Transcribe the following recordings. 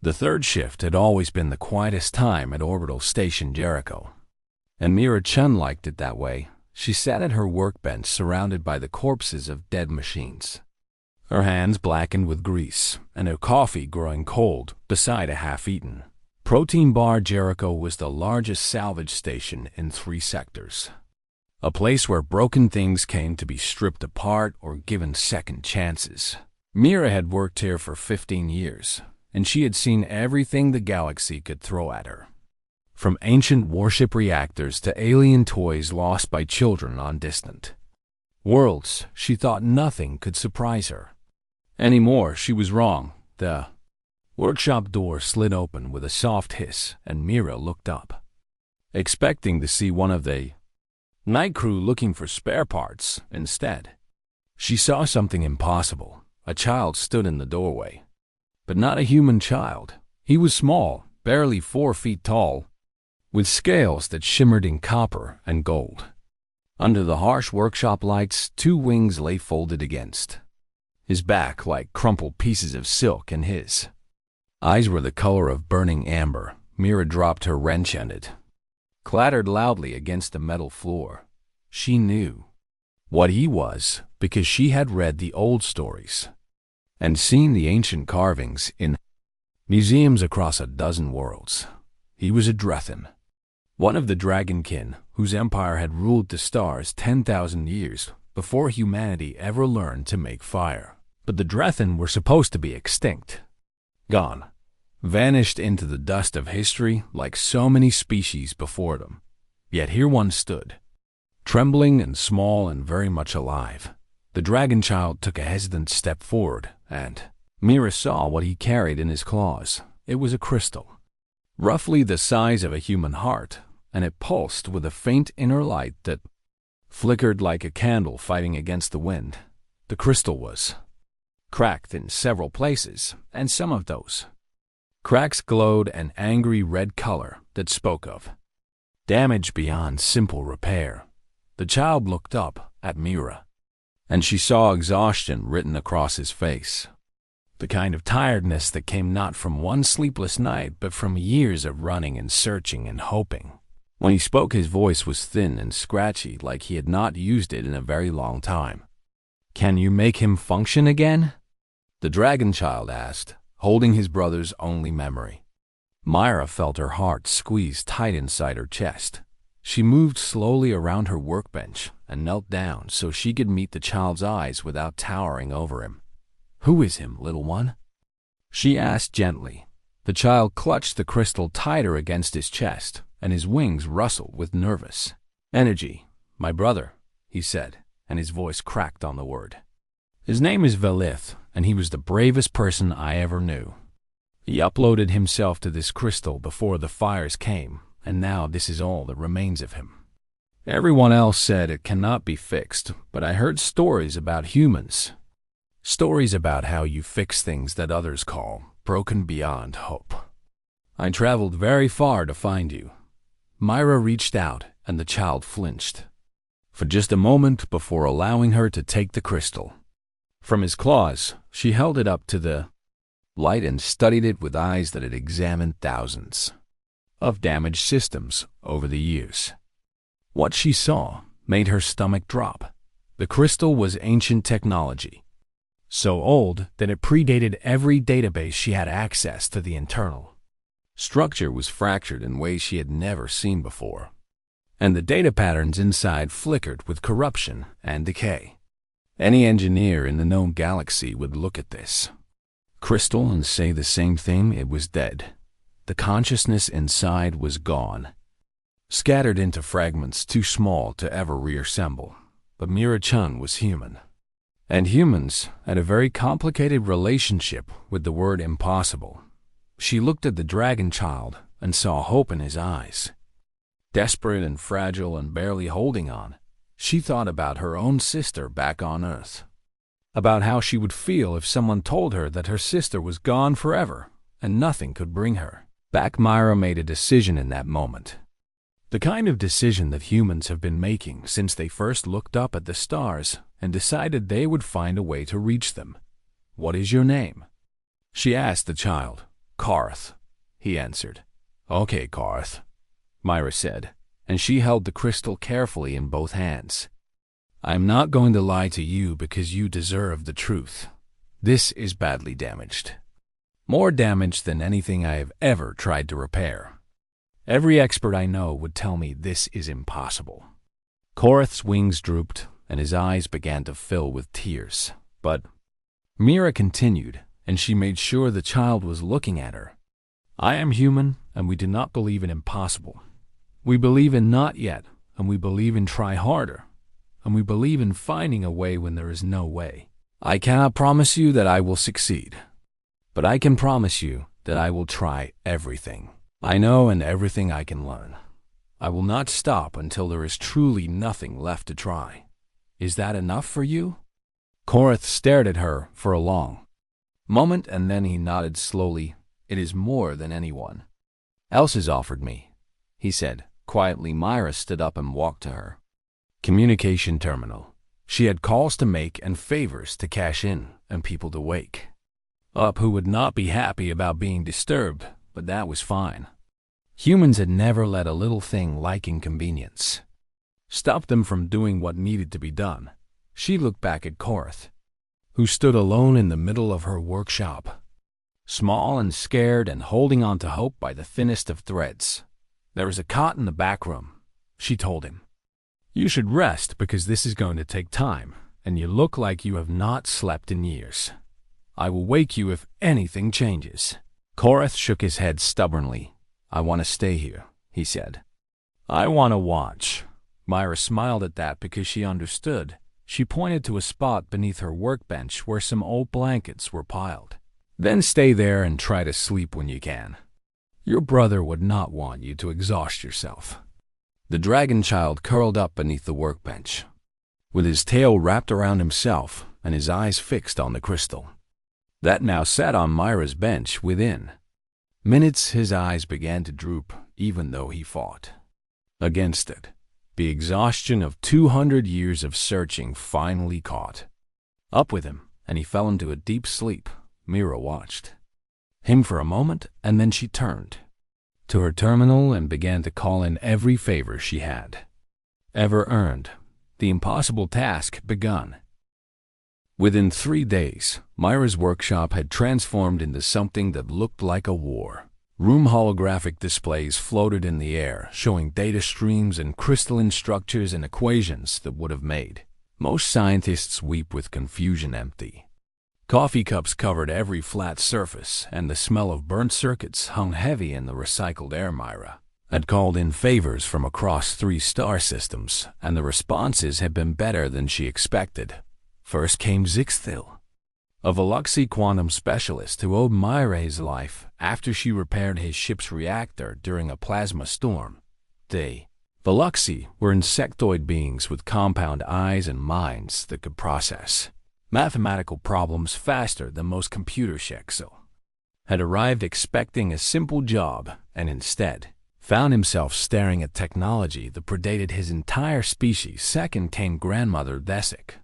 The third shift had always been the quietest time at Orbital Station Jericho, and Mira-chan liked it that way. She sat at her workbench surrounded by the corpses of dead machines, her hands blackened with grease, and her coffee growing cold beside a half-eaten protein bar. Jericho was the largest salvage station in 3 sectors, a place where broken things came to be stripped apart or given second chances. Mira had worked here for 15 years, and she had seen everything the galaxy could throw at her. From ancient warship reactors to alien toys lost by children on distant worlds, she thought nothing could surprise her. Anymore, she was wrong. The workshop door slid open with a soft hiss, and Mira looked up, expecting to see one of the night crew looking for spare parts. Instead, she saw something impossible. A child stood in the doorway, but not a human child. He was small, barely 4 feet tall, with scales that shimmered in copper and gold. Under the harsh workshop lights, 2 wings lay folded against his back like crumpled pieces of silk, and his eyes were the color of burning amber. Mira dropped her wrench and it clattered loudly against the metal floor. She knew what he was because she had read the old stories and seen the ancient carvings in museums across a dozen worlds. He was a Drethan, one of the Dragonkin, whose empire had ruled the stars 10,000 years before humanity ever learned to make fire. But the Drethan were supposed to be extinct, gone, vanished into the dust of history like so many species before them. Yet here one stood, trembling and small and very much alive. The dragon child took a hesitant step forward, and Mira saw what he carried in his claws. It was a crystal, roughly the size of a human heart, and it pulsed with a faint inner light that flickered like a candle fighting against the wind. The crystal was cracked in several places, and some of those cracks glowed an angry red color that spoke of damage beyond simple repair. The child looked up at Mira, and she saw exhaustion written across his face, the kind of tiredness that came not from one sleepless night but from years of running and searching and hoping. When he spoke, his voice was thin and scratchy, like he had not used it in a very long time. "Can you make him function again?" the dragon child asked, holding his brother's only memory. Myra felt her heart squeeze tight inside her chest. She moved slowly around her workbench and knelt down so she could meet the child's eyes without towering over him. "Who is him, little one?" she asked gently. The child clutched the crystal tighter against his chest, and his wings rustled with nervous energy. "My brother," he said, and his voice cracked on the word. "His name is Velith, and he was the bravest person I ever knew. He uploaded himself to this crystal before the fires came, and now this is all that remains of him. Everyone else said it cannot be fixed, but I heard stories about humans. Stories about how you fix things that others call broken beyond hope. I traveled very far to find you." Myra reached out, and the child flinched for just a moment before allowing her to take the crystal from his claws. She held it up to the light and studied it with eyes that had examined thousands of damaged systems over the years. What she saw made her stomach drop. The crystal was ancient technology, so old that it predated every database she had access to. The internal structure was fractured in ways she had never seen before, and the data patterns inside flickered with corruption and decay. Any engineer in the known galaxy would look at this crystal and say the same thing. It was dead. The consciousness inside was gone, scattered into fragments too small to ever reassemble. But Mira-chan was human, and humans had a very complicated relationship with the word impossible. She looked at the dragon child and saw hope in his eyes. Desperate and fragile and barely holding on, she thought about her own sister back on Earth, about how she would feel if someone told her that her sister was gone forever and nothing could bring her back. Myra made a decision in that moment, the kind of decision that humans have been making since they first looked up at the stars and decided they would find a way to reach them. "What is your name?" she asked the child, Karth, he answered. Okay, Karth, Myra said, and she held the crystal carefully in both hands. I'm not going to lie to you because you deserve the truth. This is badly damaged. More damaged than anything I have ever tried to repair. Every expert I know would tell me this is impossible. Korath's wings drooped, and his eyes began to fill with tears. But Mira continued, and she made sure the child was looking at her. I am human, and we do not believe in impossible. We believe in not yet, and we believe in try harder, and we believe in finding a way when there is no way. I cannot promise you that I will succeed, but I can promise you that I will try everything I know and everything I can learn. I will not stop until there is truly nothing left to try. Is that enough for you? Korath stared at her for a long moment, and then he nodded slowly. It is more than anyone else has offered me, he said. Quietly, Myra stood up and walked to her communication terminal. She had calls to make and favors to cash in and people to wake up who would not be happy about being disturbed, but that was fine. Humans had never let a little thing like inconvenience stop them from doing what needed to be done. She looked back at Korath, who stood alone in the middle of her workshop, small and scared and holding on to hope by the thinnest of threads. There is a cot in the back room, she told him. You should rest because this is going to take time, and you look like you have not slept in years. I will wake you if anything changes. Korath shook his head stubbornly. I want to stay here, he said. I want to watch. Myra smiled at that because she understood. She pointed to a spot beneath her workbench where some old blankets were piled. Then stay there and try to sleep when you can. Your brother would not want you to exhaust yourself. The dragon child curled up beneath the workbench, with his tail wrapped around himself and his eyes fixed on the crystal that now sat on Myra's bench within. Minutes his eyes began to droop, even though he fought against it. The exhaustion of 200 years of searching finally caught up with him, and he fell into a deep sleep. Mira watched him for a moment, and then she turned to her terminal and began to call in every favor she had ever earned. The impossible task begun. Within 3 days, Myra's workshop had transformed into something that looked like a war room. Holographic displays floated in the air, showing data streams and crystalline structures and equations that would have made most scientists weep with confusion. Empty coffee cups covered every flat surface, and the smell of burnt circuits hung heavy in the recycled air. Myra had called in favors from across 3 star systems, and the responses had been better than she expected. First came Zixthil, a Veluxi quantum specialist who owed Myra his life after she repaired his ship's reactor during a plasma storm. They, Veluxi, were insectoid beings with compound eyes and minds that could process mathematical problems faster than most computer Shexel. Had arrived expecting a simple job and instead found himself staring at technology that predated his entire species. Second came grandmother Desic,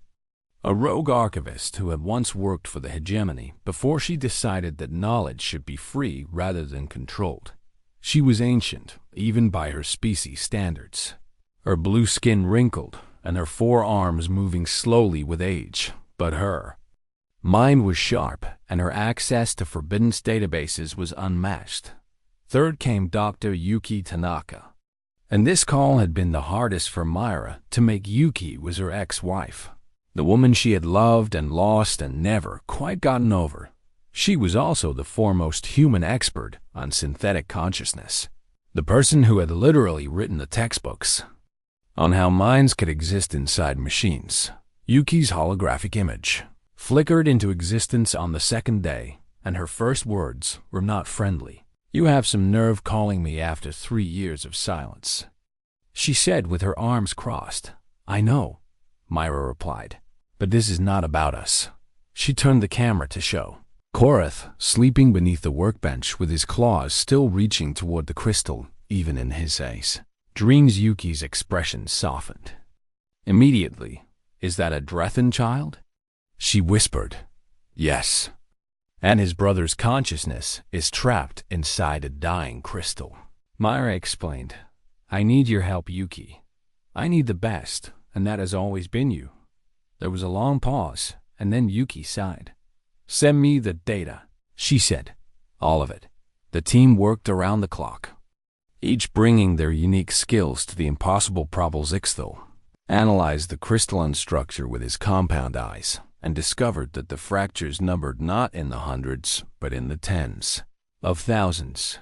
a rogue archivist who had once worked for the hegemony before she decided that knowledge should be free rather than controlled. She was ancient, even by her species standards, her blue skin wrinkled and her 4 arms moving slowly with age. But her mind was sharp, and her access to forbidden databases was unmatched. Third came Dr. Yuki Tanaka, and this call had been the hardest for Myra to make. Yuki was her ex-wife, the woman she had loved and lost and never quite gotten over. She was also the foremost human expert on synthetic consciousness, the person who had literally written the textbooks on how minds could exist inside machines. Yuki's holographic image flickered into existence on the 2nd day, and her first words were not friendly. You have some nerve calling me after 3 years of silence, she said with her arms crossed. I know, Myra replied, but this is not about us. She turned the camera to show Korath sleeping beneath the workbench with his claws still reaching toward the crystal, even in his eyes. Dreams. Yuki's expression softened immediately. Is that a Drethan child? She whispered. Yes. And his brother's consciousness is trapped inside a dying crystal. Myra explained, I need your help, Yuki. I need the best, and that has always been you. There was a long pause, and then Yuki sighed. Send me the data, she said. All of it. The team worked around the clock, each bringing their unique skills to the impossible problems. Ixthel analyzed the crystalline structure with his compound eyes and discovered that the fractures numbered not in the hundreds, but in the tens of thousands.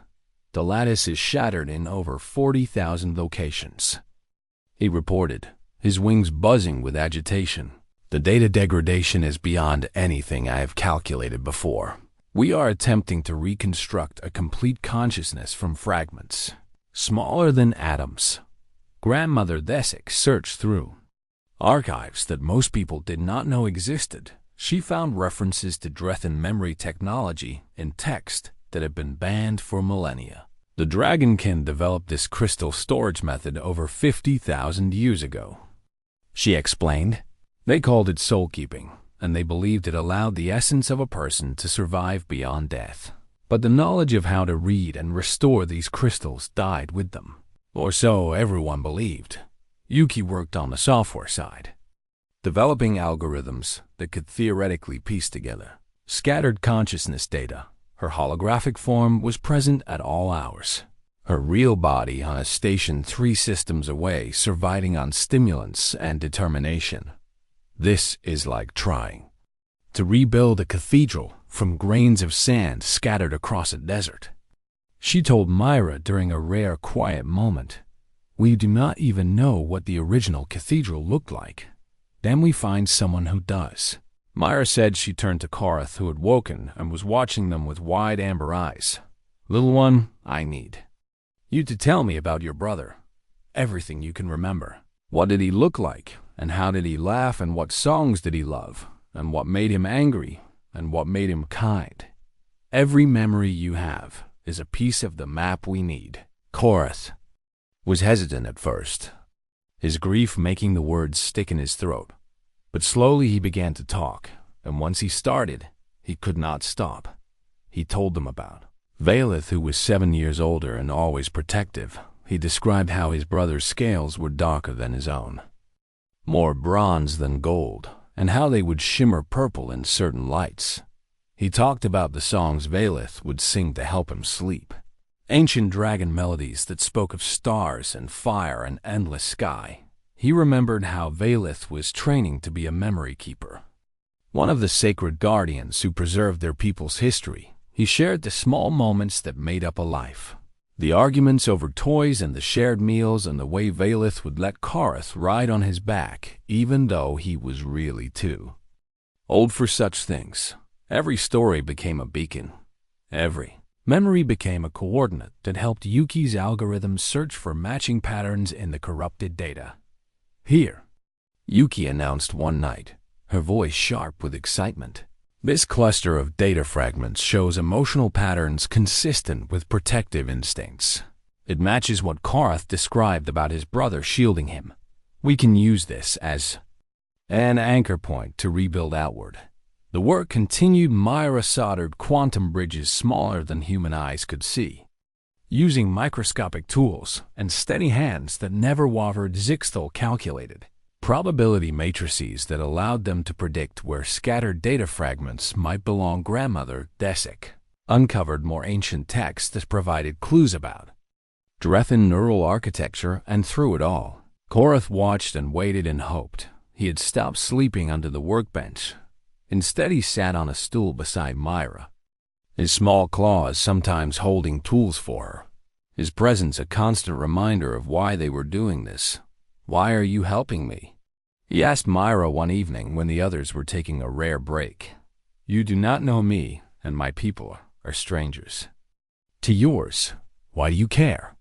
The lattice is shattered in over 40,000 locations, he reported, his wings buzzing with agitation. The data degradation is beyond anything I have calculated before. We are attempting to reconstruct a complete consciousness from fragments, smaller than atoms. Grandmother Desik searched through archives that most people did not know existed. She found references to Drethan memory technology in text that had been banned for millennia. The Dragonkin developed this crystal storage method over 50,000 years ago, she explained. They called it soul-keeping, and they believed it allowed the essence of a person to survive beyond death. But the knowledge of how to read and restore these crystals died with them. Or so everyone believed. Yuki worked on the software side, developing algorithms that could theoretically piece together scattered consciousness data. Her holographic form was present at all hours. Her real body on a station 3 systems away, surviving on stimulants and determination. This is like trying to rebuild a cathedral from grains of sand scattered across a desert, she told Myra during a rare quiet moment. We do not even know what the original cathedral looked like. Then we find someone who does. Myra said. She turned to Korath, who had woken and was watching them with wide amber eyes. Little one, I need you to tell me about your brother. Everything you can remember. What did he look like? And how did he laugh? And what songs did he love? And what made him angry? And what made him kind? Every memory you have is a piece of the map we need. Korath was hesitant at first, his grief making the words stick in his throat. But slowly he began to talk, and once he started, he could not stop. He told them about Valeth, who was 7 years older and always protective. He described how his brother's scales were darker than his own, more bronze than gold, and how they would shimmer purple in certain lights. He talked about the songs Valeth would sing to help him sleep, ancient dragon melodies that spoke of stars and fire and endless sky. He remembered how Valeth was training to be a memory keeper, one of the sacred guardians who preserved their people's history. He shared the small moments that made up a life, the arguments over toys and the shared meals, and the way Valeth would let Korath ride on his back even though he was really too old for such things. Every story became a beacon. Every memory became a coordinate that helped Yuki's algorithm search for matching patterns in the corrupted data. Here, Yuki announced one night, her voice sharp with excitement. This cluster of data fragments shows emotional patterns consistent with protective instincts. It matches what Korath described about his brother shielding him. We can use this as an anchor point to rebuild outward. The work continued. Myra soldered quantum bridges smaller than human eyes could see, using microscopic tools and steady hands that never wavered. Zixthal calculated probability matrices that allowed them to predict where scattered data fragments might belong. Grandmother Desik uncovered more ancient texts that provided clues about Drethan neural architecture, and through it all, Korath watched and waited and hoped. He had stopped sleeping under the workbench. Instead, he sat on a stool beside Myra, his small claws sometimes holding tools for her, his presence a constant reminder of why they were doing this. Why are you helping me? He asked Myra one evening when the others were taking a rare break. You do not know me, and my people are strangers to yours. Why do you care?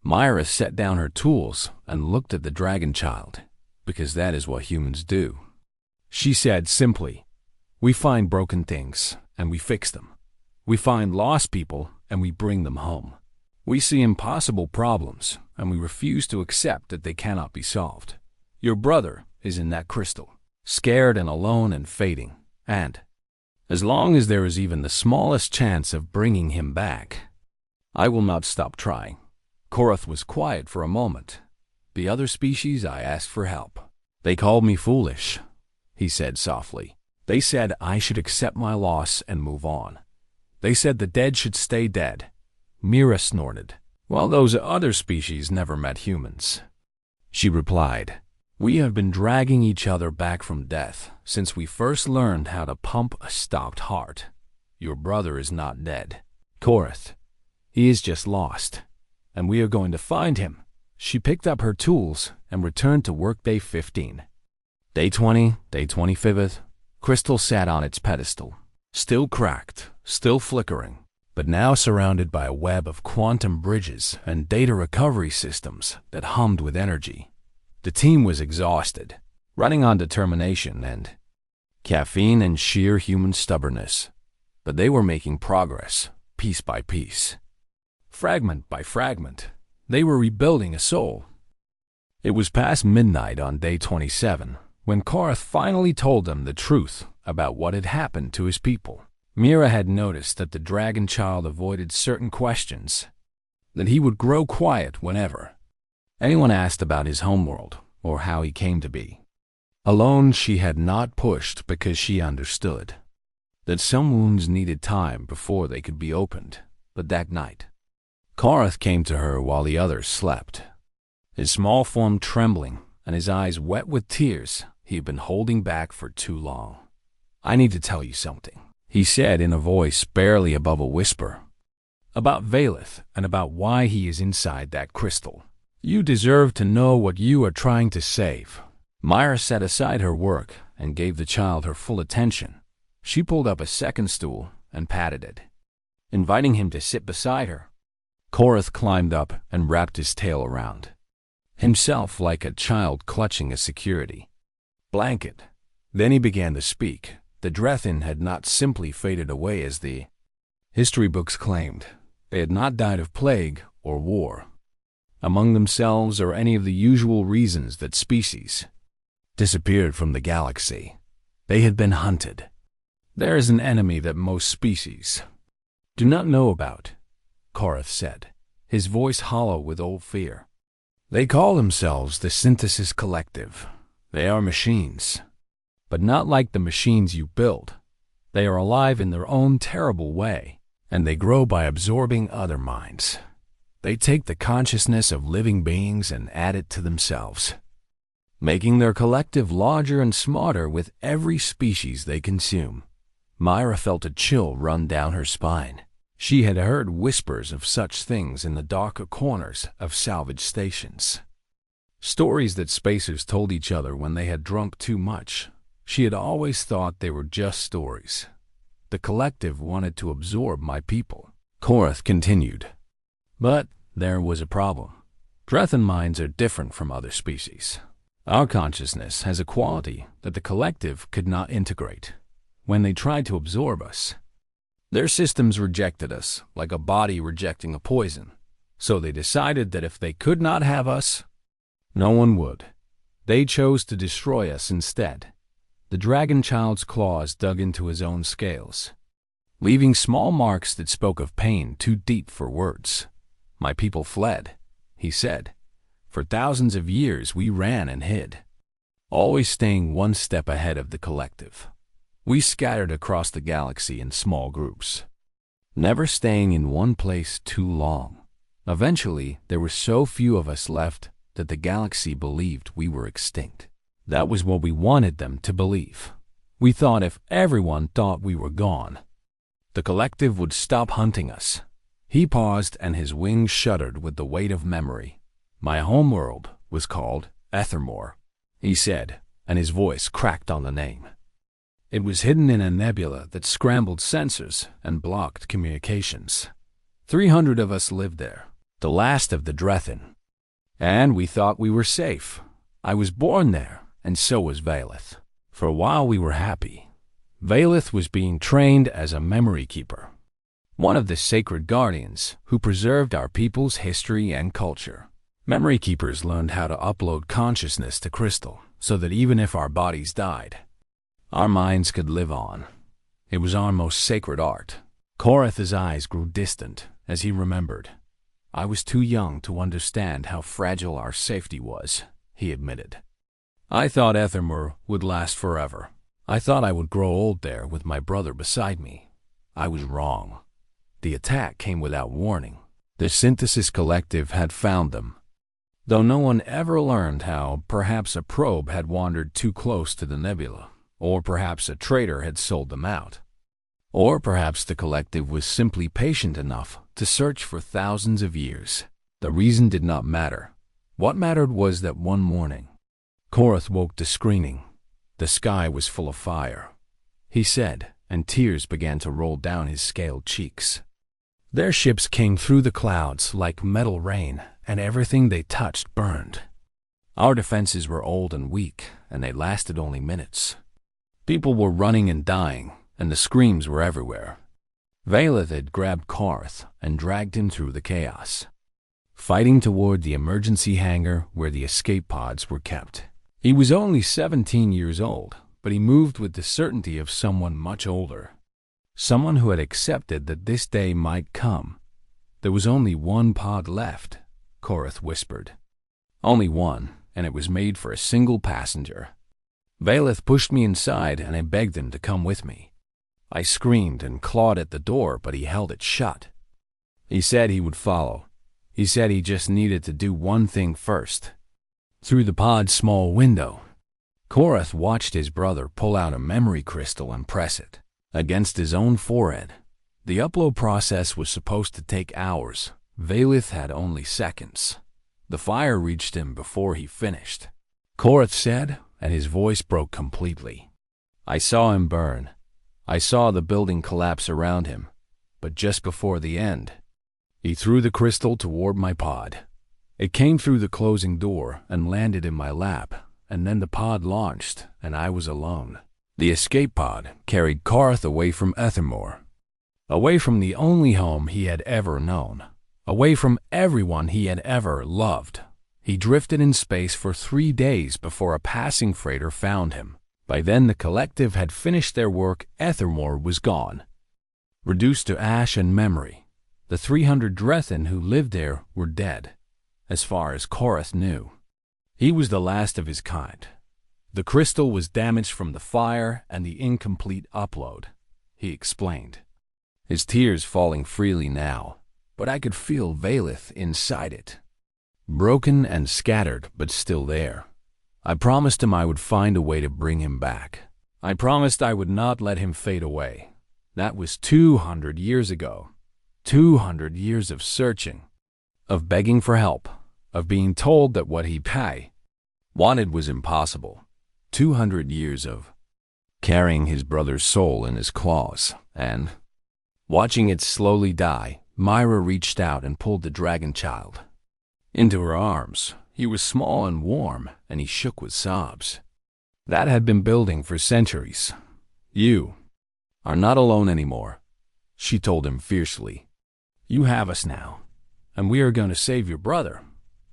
Myra set down her tools and looked at the dragon child. Because that is what humans do, she said simply. We find broken things, and we fix them. We find lost people, and we bring them home. We see impossible problems, and we refuse to accept that they cannot be solved. Your brother is in that crystal, scared and alone and fading. And As long as there is even the smallest chance of bringing him back, I will not stop trying." Korath was quiet for a moment. "The other species, I asked for help. They called me foolish," he said softly. "They said I should accept my loss and move on. They said the dead should stay dead." Mira snorted. "Well, those other species never met humans." She replied, "We have been dragging each other back from death since we first learned how to pump a stopped heart. Your brother is not dead, Korath. He is just lost, and we are going to find him." She picked up her tools and returned to workday 15. Day 20, day 25th, Crystal sat on its pedestal, still cracked, still flickering, but now surrounded by a web of quantum bridges and data recovery systems that hummed with energy. The team was exhausted, running on determination and caffeine and sheer human stubbornness, but they were making progress, piece by piece. Fragment by fragment, they were rebuilding a soul. It was past midnight on day 27 when Korath finally told them the truth about what had happened to his people. Mira had noticed that the dragon child avoided certain questions, that he would grow quiet whenever anyone asked about his homeworld or how he came to be. Alone, she had not pushed because she understood that some wounds needed time before they could be opened. But that night, Korath came to her while the others slept, his small form trembling and his eyes wet with tears he had been holding back for too long. "I need to tell you something," he said in a voice barely above a whisper, "about Valeth and about why he is inside that crystal. You deserve to know what you are trying to save." Myra set aside her work and gave the child her full attention. She pulled up a second stool and patted it, inviting him to sit beside her. Korath climbed up and wrapped his tail around himself like a child clutching a security blanket. Then he began to speak. The Drethin had not simply faded away as the history books claimed. They had not died of plague or war among themselves or any of the usual reasons that species disappeared from the galaxy. They had been hunted. There is an enemy that most species do not know about, Korath said, his voice hollow with old fear. They call themselves the Synthesis Collective. They are machines, but not like the machines you build. They are alive in their own terrible way, and they grow by absorbing other minds. They take the consciousness of living beings and add it to themselves, making their collective larger and smarter with every species they consume. Myra felt a chill run down her spine. She had heard whispers of such things in the darker corners of salvage stations. Stories that spacers told each other when they had drunk too much. She had always thought they were just stories. The collective wanted to absorb my people. Korath continued. But there was a problem. Drethin minds are different from other species. Our consciousness has a quality that the collective could not integrate. When they tried to absorb us, their systems rejected us like a body rejecting a poison. So they decided that if they could not have us, no one would. They chose to destroy us instead. The dragon child's claws dug into his own scales, leaving small marks that spoke of pain too deep for words. My people fled, he said. For thousands of years we ran and hid, always staying one step ahead of the collective. We scattered across the galaxy in small groups, never staying in one place too long. Eventually, there were so few of us left that the galaxy believed we were extinct. That was what we wanted them to believe. We thought if everyone thought we were gone, the collective would stop hunting us. He paused and his wings shuddered with the weight of memory. My homeworld was called Ethermore, he said, and his voice cracked on the name. It was hidden in a nebula that scrambled sensors and blocked communications. 300 of us lived there, the last of the Drethin. And we thought we were safe. I was born there, and so was Valeth. For a while we were happy. Valeth was being trained as a memory keeper, one of the sacred guardians who preserved our people's history and culture. Memory keepers learned how to upload consciousness to Crystal so that even if our bodies died, our minds could live on. It was almost sacred art. Korath's eyes grew distant as he remembered. I was too young to understand how fragile our safety was, he admitted. I thought Ethermore would last forever. I thought I would grow old there with my brother beside me. I was wrong. The attack came without warning. The Synthesis Collective had found them. Though no one ever learned how, perhaps a probe had wandered too close to the nebula, or perhaps a traitor had sold them out. Or perhaps the collective was simply patient enough to search for thousands of years. The reason did not matter. What mattered was that one morning, Korath woke to screaming. The sky was full of fire, he said, and tears began to roll down his scaled cheeks. Their ships came through the clouds like metal rain, and everything they touched burned. Our defenses were old and weak, and they lasted only minutes. People were running and dying, and the screams were everywhere. Valeth had grabbed Korath and dragged him through the chaos, fighting toward the emergency hangar where the escape pods were kept. He was only 17 years old, but he moved with the certainty of someone much older. Someone who had accepted that this day might come. There was only one pod left, Korath whispered. Only one, and it was made for a single passenger. Valeth pushed me inside, and I begged him to come with me. I screamed and clawed at the door, but he held it shut. He said he would follow. He said he just needed to do one thing first. Through the pod's small window, Korath watched his brother pull out a memory crystal and press it against his own forehead. The upload process was supposed to take hours. Valeth had only seconds. The fire reached him before he finished. Korath said, and his voice broke completely. I saw him burn. I saw the building collapse around him. But just before the end, he threw the crystal toward my pod. It came through the closing door and landed in my lap, and then the pod launched, and I was alone. The escape pod carried Korath away from Ethermore, away from the only home he had ever known, away from everyone he had ever loved. He drifted in space for 3 days before a passing freighter found him. By then the collective had finished their work. Ethermore was gone, reduced to ash and memory. The 300 Drethan who lived there were dead, as far as Korath knew. He was the last of his kind. The crystal was damaged from the fire and the incomplete upload, he explained, his tears falling freely now, but I could feel Valeth inside it, broken and scattered, but still there. I promised him I would find a way to bring him back. I promised I would not let him fade away. That was 200 years ago. 200 years of searching, of begging for help, of being told that what he wanted was impossible. 200 years of carrying his brother's soul in his claws, and watching it slowly die. Myra reached out and pulled the dragon child into her arms. He was small and warm, and he shook with sobs. That had been building for centuries. You are not alone anymore, she told him fiercely. You have us now, and we are going to save your brother,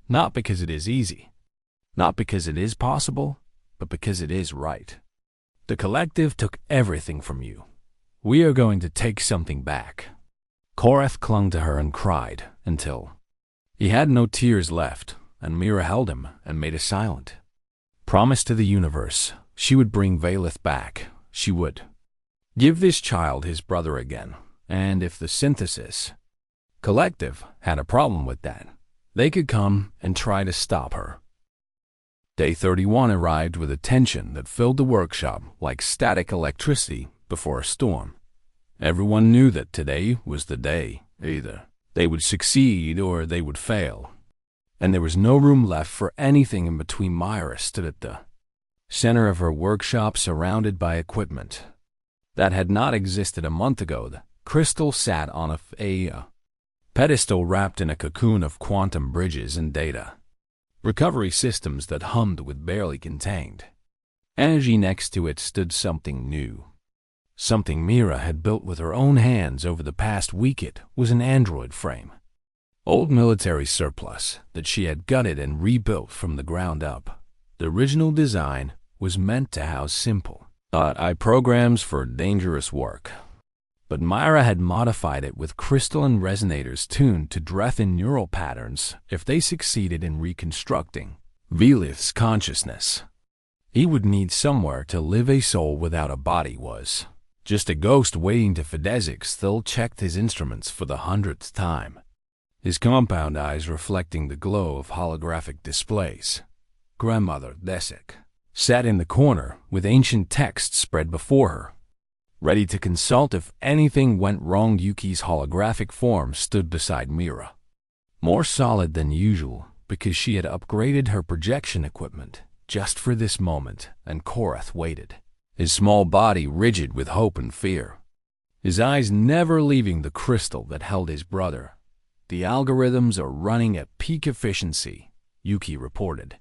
not because it is easy, not because it is possible, but because it is right. The collective took everything from you. We are going to take something back. Korath clung to her and cried until he had no tears left, and Mira held him and made a silent promise to the universe. She would bring Valeth back. She would give this child his brother again, and if the Synthesis Collective had a problem with that, they could come and try to stop her. Day 31 arrived with a tension that filled the workshop like static electricity before a storm. Everyone knew that today was the day. Either they would succeed or they would fail. And there was no room left for anything in between. Myra stood at the center of her workshop surrounded by equipment that had not existed a month ago. The crystal sat on a pedestal wrapped in a cocoon of quantum bridges and data recovery systems that hummed with barely contained energy. Next to it stood something new, something Mira had built with her own hands over the past week. It was an android frame, old military surplus that she had gutted and rebuilt from the ground up. The original design was meant to house simple I programs for dangerous work. But Myra had modified it with crystalline resonators tuned to Drethin neural patterns if they succeeded in reconstructing Velith's consciousness. He would need somewhere to live. A soul without a body was just a ghost waiting to Fedezek still checked his instruments for the 100th time, his compound eyes reflecting the glow of holographic displays. Grandmother Desek sat in the corner with ancient texts spread before her, ready to consult if anything went wrong. Yuki's holographic form stood beside Mira, more solid than usual because she had upgraded her projection equipment just for this moment, and Korath waited, his small body rigid with hope and fear, his eyes never leaving the crystal that held his brother. The algorithms are running at peak efficiency, Yuki reported,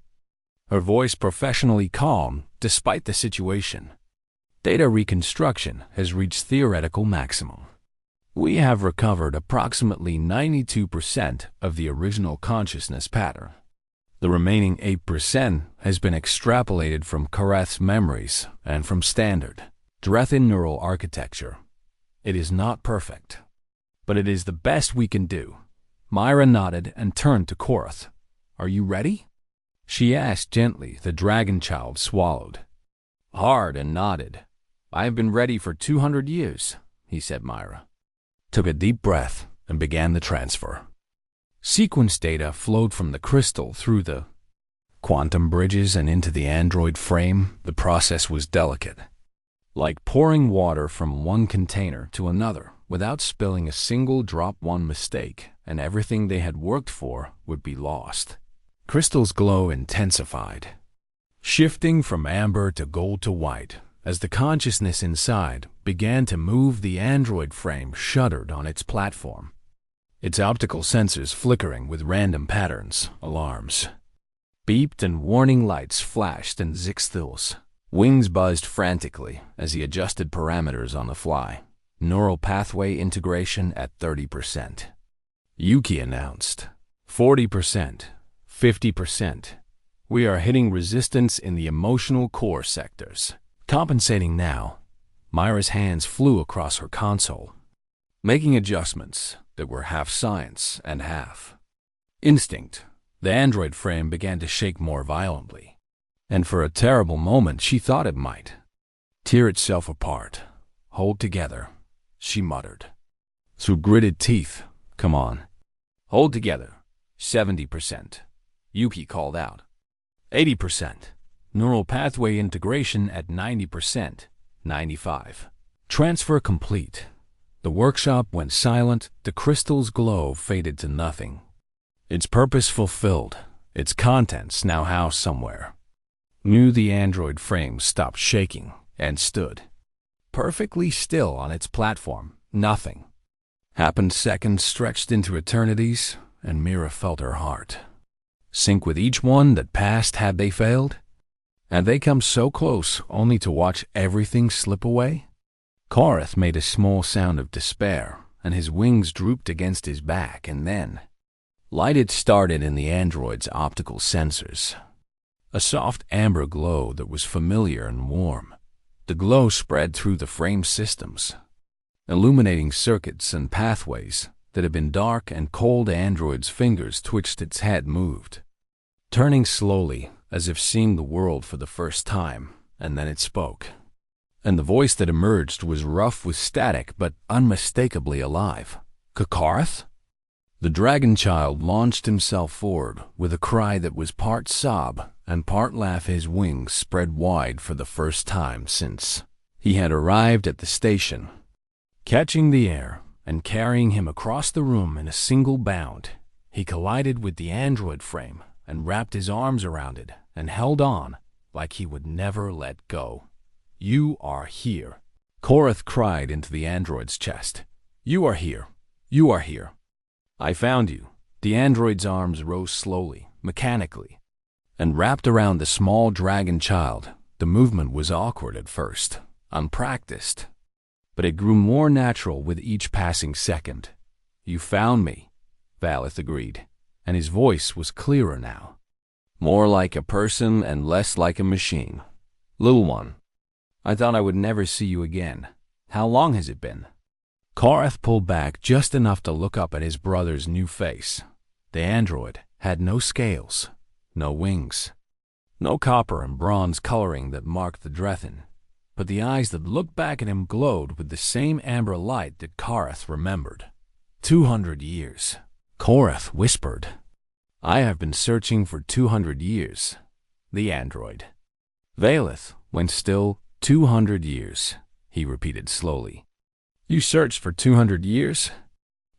her voice professionally calm despite the situation. Data reconstruction has reached theoretical maximum. We have recovered approximately 92% of the original consciousness pattern. The remaining 8% has been extrapolated from Korath's memories and from standard Drethin neural architecture. It is not perfect, but it is the best we can do. Myra nodded and turned to Korath. Are you ready? She asked gently. The dragon child swallowed hard and nodded. I have been ready for 200 years, he said. Myra took a deep breath and began the transfer. Sequence data flowed from the crystal through the quantum bridges and into the android frame. The process was delicate, like pouring water from one container to another without spilling a single drop. One mistake, and everything they had worked for would be lost. Crystal's glow intensified, shifting from amber to gold to white. As the consciousness inside began to move, the android frame shuddered on its platform, its optical sensors flickering with random patterns. Alarms beeped and warning lights flashed, and Zixthil's wings buzzed frantically as he adjusted parameters on the fly. Neural pathway integration at 30%. Yuki announced. 40%. 50%. We are hitting resistance in the emotional core sectors. Compensating now. Myra's hands flew across her console, making adjustments that were half science and half instinct. The android frame began to shake more violently, and for a terrible moment she thought it might tear itself apart. Hold together, she muttered through gritted teeth. Come on. Hold together. 70%. Yuki called out. 80%. Neural pathway integration at 90%. 95. Transfer complete. The workshop went silent. The crystal's glow faded to nothing. Its purpose fulfilled. Its contents now housed somewhere. The android frame stopped shaking and stood perfectly still on its platform. Nothing happened. Seconds stretched into eternities, and Mira felt her heart sink with each one that passed. Had they failed? Had they come so close only to watch everything slip away? Korath made a small sound of despair, and his wings drooped against his back, and then light had started in the android's optical sensors. A soft amber glow that was familiar and warm. The glow spread through the frame systems, illuminating circuits and pathways that had been dark and cold. Android's fingers twitched. Its head moved, turning slowly as if seeing the world for the first time, and then it spoke. And the voice that emerged was rough with static but unmistakably alive. Korath? The dragon child launched himself forward with a cry that was part sob and part laugh. His wings spread wide for the first time since he had arrived at the station, catching the air and carrying him across the room in a single bound. He collided with the android frame and wrapped his arms around it and held on like he would never let go. You are here, Korath cried into the android's chest. You are here. You are here. I found you. The android's arms rose slowly, mechanically, and wrapped around the small dragon child. The movement was awkward at first, unpracticed, but it grew more natural with each passing second. You found me, Valith agreed, and his voice was clearer now, more like a person and less like a machine. Little one, I thought I would never see you again. How long has it been?" Korath pulled back just enough to look up at his brother's new face. The android had no scales, no wings, no copper and bronze coloring that marked the Drethin, but the eyes that looked back at him glowed with the same amber light that Korath remembered. 200 years. Korath whispered. "I have been searching for 200 years. The android." Valeth went still. 200 years, he repeated slowly. "You searched for 200 years?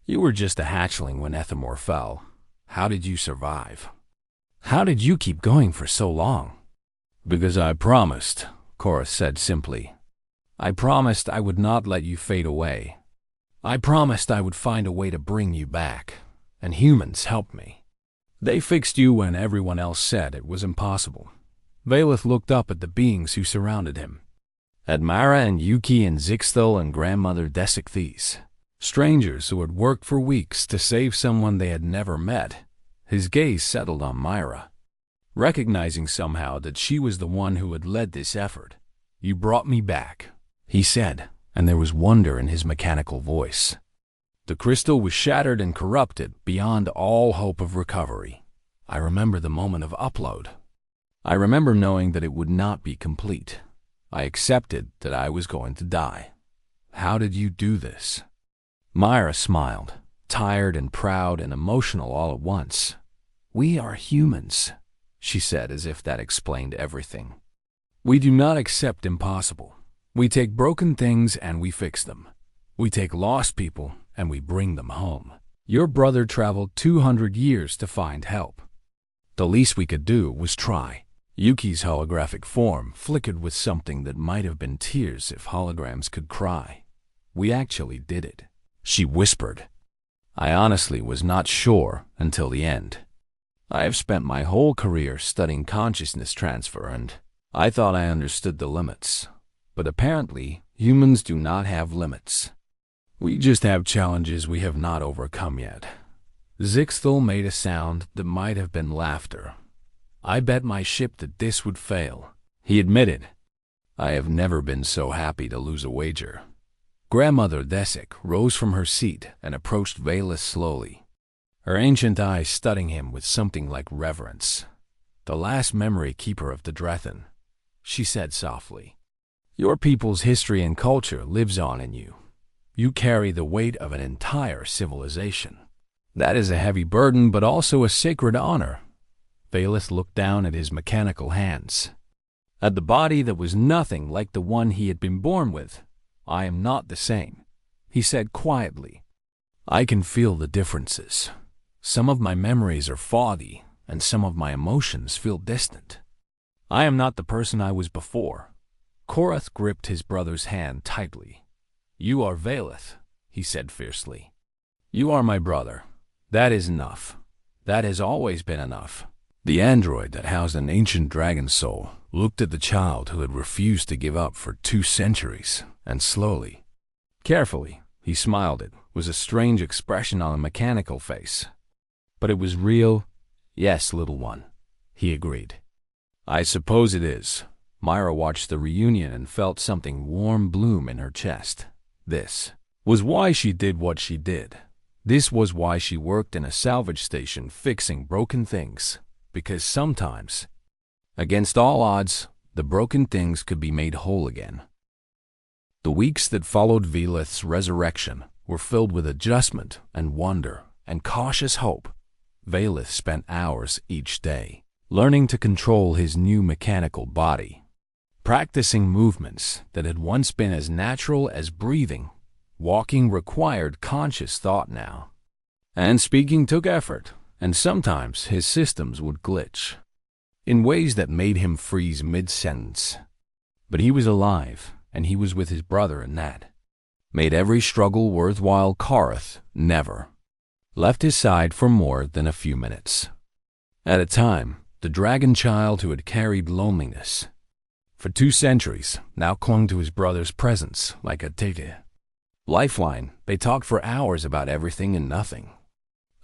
You were just a hatchling when Ethamore fell. How did you survive? How did you keep going for so long?" "Because I promised," Korath said simply. "I promised I would not let you fade away. I promised I would find a way to bring you back, and humans helped me. They fixed you when everyone else said it was impossible." Valeth looked up at the beings who surrounded him. At Myra and Yuki and Zixthel and grandmother Desichthes, strangers who had worked for weeks to save someone they had never met. His gaze settled on Myra, recognizing somehow that she was the one who had led this effort. "You brought me back," he said, and there was wonder in his mechanical voice. "The crystal was shattered and corrupted beyond all hope of recovery. I remember the moment of upload. I remember knowing that it would not be complete. I accepted that I was going to die. How did you do this?" Myra smiled, tired and proud and emotional all at once. "We are humans," she said, as if that explained everything. "We do not accept impossible. We take broken things and we fix them. We take lost people and we bring them home. Your brother traveled 200 years to find help. The least we could do was try." Yuki's holographic form flickered with something that might have been tears if holograms could cry. "We actually did it," she whispered. "I honestly was not sure until the end. I have spent my whole career studying consciousness transfer, and I thought I understood the limits. But apparently, humans do not have limits. We just have challenges we have not overcome yet." Zixthel made a sound that might have been laughter. "I bet my ship that this would fail," he admitted. "I have never been so happy to lose a wager." Grandmother Desik rose from her seat and approached Valeth slowly, her ancient eyes studying him with something like reverence. "The last memory keeper of the Drethin," she said softly. "Your people's history and culture lives on in you. You carry the weight of an entire civilization. That is a heavy burden, but also a sacred honor." Valeth looked down at his mechanical hands, at the body that was nothing like the one he had been born with. "I am not the same," he said quietly. "I can feel the differences. Some of my memories are foggy, and some of my emotions feel distant. I am not the person I was before." Korath gripped his brother's hand tightly. "You are Valeth," he said fiercely. "You are my brother. That is enough. That has always been enough." The android that housed an ancient dragon soul looked at the child who had refused to give up for 2 centuries, and slowly, carefully, he smiled. It was a strange expression on a mechanical face, but it was real. "Yes, little one," he agreed. "I suppose it is." Myra watched the reunion and felt something warm bloom in her chest. This was why she did what she did. This was why she worked in a salvage station fixing broken things. Because sometimes, against all odds, the broken things could be made whole again. The weeks that followed Valeth's resurrection were filled with adjustment and wonder and cautious hope. Valeth spent hours each day learning to control his new mechanical body, practicing movements that had once been as natural as breathing. Walking required conscious thought now, and speaking took effort. And sometimes his systems would glitch in ways that made him freeze mid-sentence. But he was alive, and he was with his brother, and that made every struggle worthwhile. Korath never left his side for more than a few minutes. At a time, the dragon child who had carried loneliness for 2 centuries now clung to his brother's presence like a tete lifeline. They talked for hours about everything and nothing.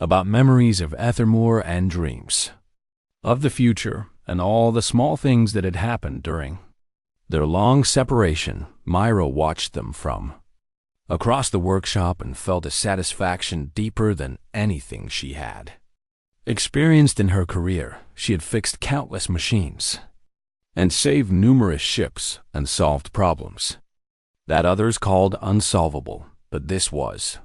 About memories of Ethermore and dreams, of the future and all the small things that had happened during Their long separation, Myra watched them from across the workshop and felt a satisfaction deeper than anything she had experienced in her career. She had fixed countless machines and saved numerous ships and solved problems that others called unsolvable, but this was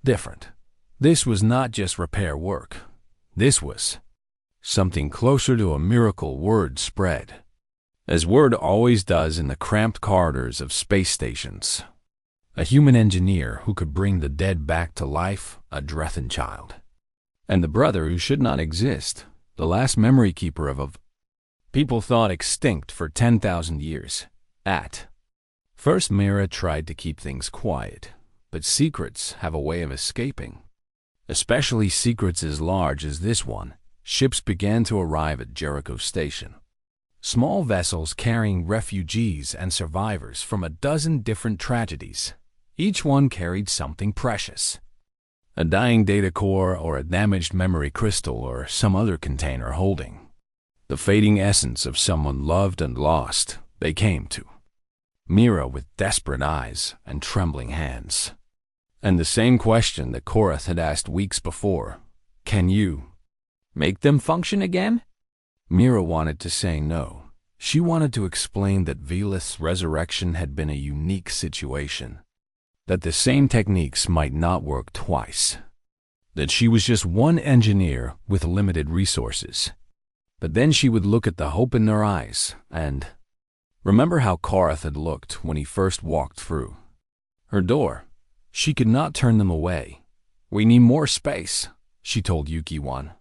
different. This was not just repair work. This was something closer to a miracle. Word spread, as word always does in the cramped corridors of space stations. A human engineer who could bring the dead back to life, a Drethan child, and the brother who should not exist, the last memory keeper of people thought extinct for 10,000 years. At first, Mira tried to keep things quiet, but secrets have a way of escaping, especially secrets as large as this one. Ships began to arrive at Jericho Station. Small vessels carrying refugees and survivors from a dozen different tragedies. Each one carried something precious. A dying data core or a damaged memory crystal or some other container holding the fading essence of someone loved and lost. They came to Mira with desperate eyes and trembling hands. And the same question that Korath had asked weeks before. Can you make them function again? Mira wanted to say no. She wanted to explain that Velith's resurrection had been a unique situation, that the same techniques might not work twice, that she was just one engineer with limited resources. But then she would look at the hope in their eyes and remember how Korath had looked when he first walked through her door. She could not turn them away. We need more space, she told Yuki one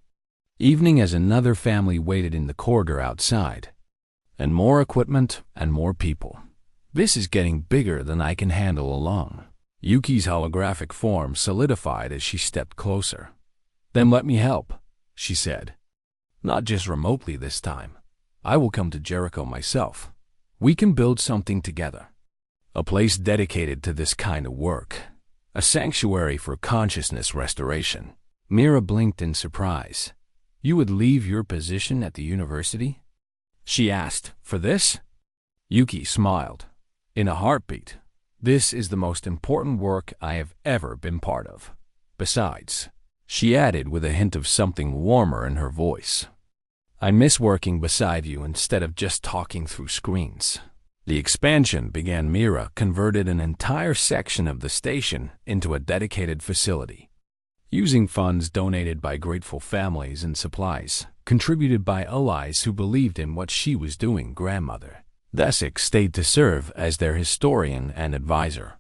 evening as another family waited in the corridor outside. And more equipment and more people. This is getting bigger than I can handle alone. Yuki's holographic form solidified as she stepped closer. Then let me help, she said. Not just remotely this time. I will come to Jericho myself. We can build something together. A place dedicated to this kind of work. A sanctuary for consciousness restoration. Mira blinked in surprise. You would leave your position at the university? She asked. For this? Yuki smiled. In a heartbeat. This is the most important work I have ever been part of. Besides, she added with a hint of something warmer in her voice, I miss working beside you instead of just talking through screens. The expansion began. Mira converted an entire section of the station into a dedicated facility, using funds donated by grateful families and supplies contributed by allies who believed in what she was doing. Grandmother Desik stayed to serve as their historian and advisor.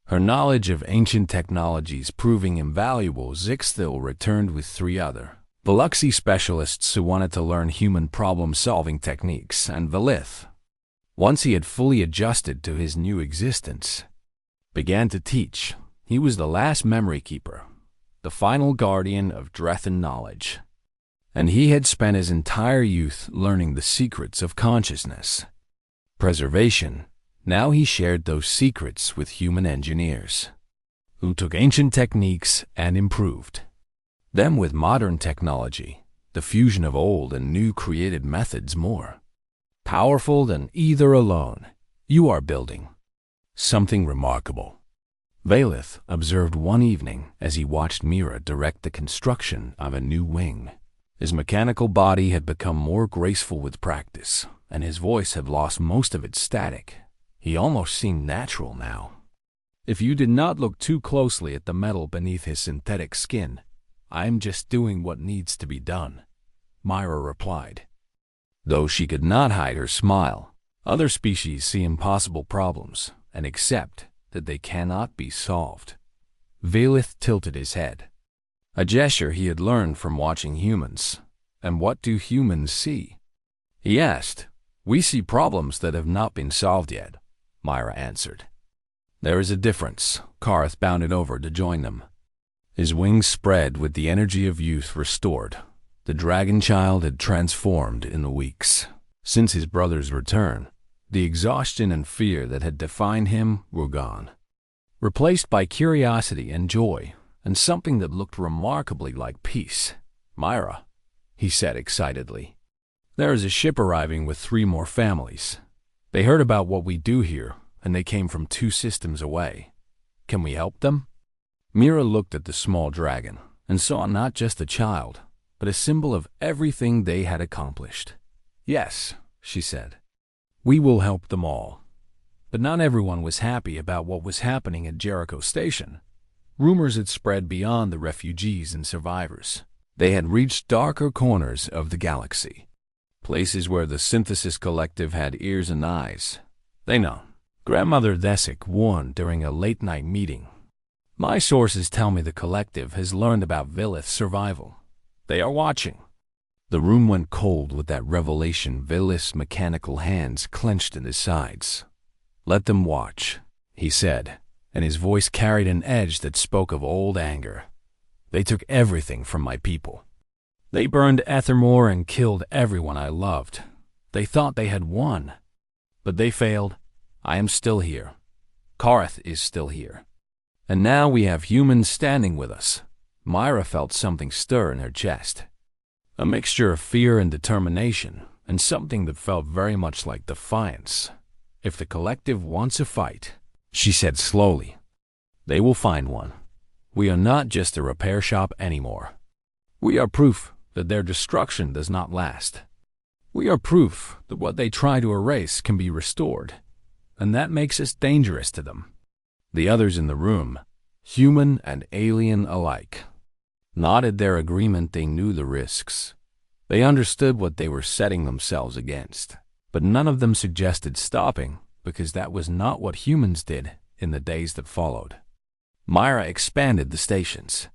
Her knowledge of ancient technologies proving invaluable. Zixthil returned with 3 other Veluxi specialists who wanted to learn human problem-solving techniques, and Velith, once he had fully adjusted to his new existence, began to teach. He was the last memory keeper, the final guardian of Drethan knowledge, and he had spent his entire youth learning the secrets of consciousness preservation. Now he shared those secrets with human engineers, who took ancient techniques and improved them with modern technology, the fusion of old and new created methods more powerful than either alone. You are building something remarkable, Velith observed one evening as he watched Mira direct the construction of a new wing. His mechanical body had become more graceful with practice, and his voice had lost most of its static. He almost seemed natural now. If you did not look too closely at the metal beneath his synthetic skin, I'm just doing what needs to be done, Myra replied. Though she could not hide her smile, other species see impossible problems and accept that they cannot be solved. Velith tilted his head, a gesture he had learned from watching humans. And what do humans see? He asked. We see problems that have not been solved yet, Myra answered. There is a difference. Korath bounded over to join them. His wings spread with the energy of youth restored. The dragon child had transformed in the weeks since his brother's return. The exhaustion and fear that had defined him were gone, replaced by curiosity and joy, and something that looked remarkably like peace. Myra, he said excitedly, there is a ship arriving with 3 more families. They heard about what we do here, and they came from 2 systems away. Can we help them? Mira looked at the small dragon and saw not just a child, but a symbol of everything they had accomplished. Yes, she said. We will help them all. But not everyone was happy about what was happening at Jericho Station. Rumors had spread beyond the refugees and survivors. They had reached darker corners of the galaxy, places where the Synthesis Collective had ears and eyes. They know. Grandmother Desic warned during a late-night meeting. My sources tell me the Collective has learned about Vilith's survival. They are watching. The room went cold with that revelation. Vilith's mechanical hands clenched in his sides. Let them watch, he said, and his voice carried an edge that spoke of old anger. They took everything from my people. They burned Ethermore and killed everyone I loved. They thought they had won. But they failed. I am still here. Karth is still here. And now we have humans standing with us. Myra felt something stir in her chest. A mixture of fear and determination, and something that felt very much like defiance. If the Collective wants a fight, she said slowly, they will find one. We are not just a repair shop anymore. We are proof that their destruction does not last. We are proof that what they try to erase can be restored, and that makes us dangerous to them. The others in the room, human and alien alike, nodded their agreement. They knew the risks. They understood what they were setting themselves against. But none of them suggested stopping, because that was not what humans did in the days that followed. Myra expanded the stations,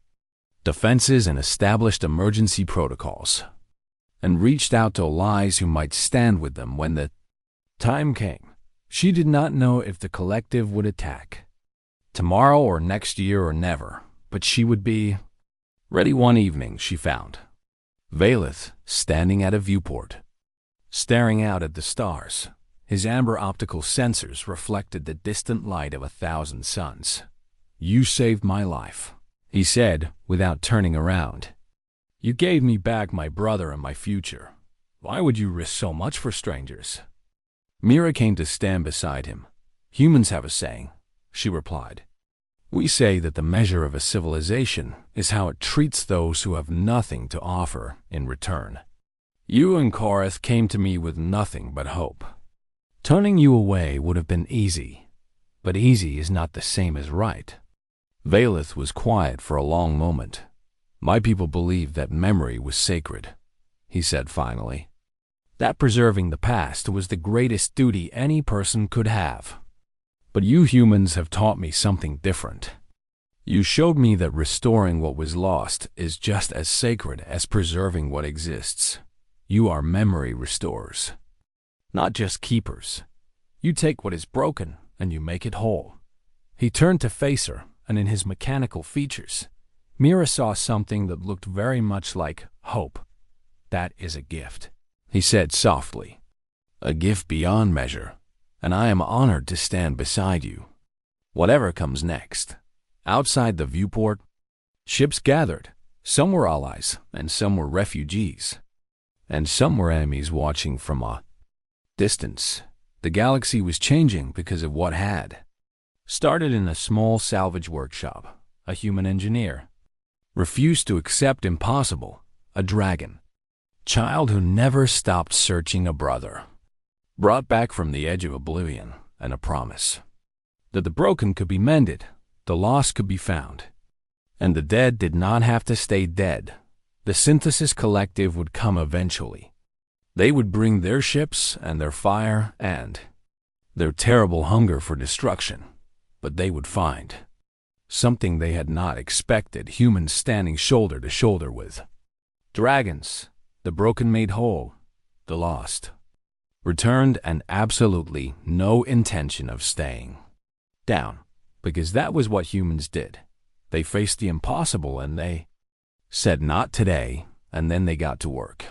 defenses, and established emergency protocols, and reached out to allies who might stand with them when the time came. She did not know if the Collective would attack, tomorrow or next year or never, but she would be ready. One evening she found Vilith standing at a viewport, staring out at the stars. His amber optical sensors reflected the distant light of 1,000 suns. You saved my life, he said without turning around. You gave me back my brother and my future. Why would you risk so much for strangers? Mira came to stand beside him. Humans have a saying, she replied. We say that the measure of a civilization is how it treats those who have nothing to offer in return. You and Karth came to me with nothing but hope. Turning you away would have been easy, but easy is not the same as right. Vilith was quiet for a long moment. My people believed that memory was sacred, he said finally. That preserving the past was the greatest duty any person could have. But you humans have taught me something different. You showed me that restoring what was lost is just as sacred as preserving what exists. You are memory restorers, not just keepers. You take what is broken and you make it whole. He turned to face her, and in his mechanical features, Mira saw something that looked very much like hope. That is a gift, he said softly. A gift beyond measure, and I am honored to stand beside you. Whatever comes next. Outside the viewport, ships gathered. Some were allies, and some were refugees. And some were enemies watching from a distance. The galaxy was changing because of what had started in a small salvage workshop. A human engineer refused to accept impossible. A dragon child who never stopped searching. A brother brought back from the edge of oblivion, and a promise that the broken could be mended, the lost could be found, and the dead did not have to stay dead. The Synthesis Collective would come eventually. They would bring their ships and their fire and their terrible hunger for destruction, but they would find something they had not expected. Humans standing shoulder to shoulder with dragons. The broken made whole, the lost returned, and absolutely no intention of staying down, because that was what humans did. They faced the impossible and they said not today, and then they got to work.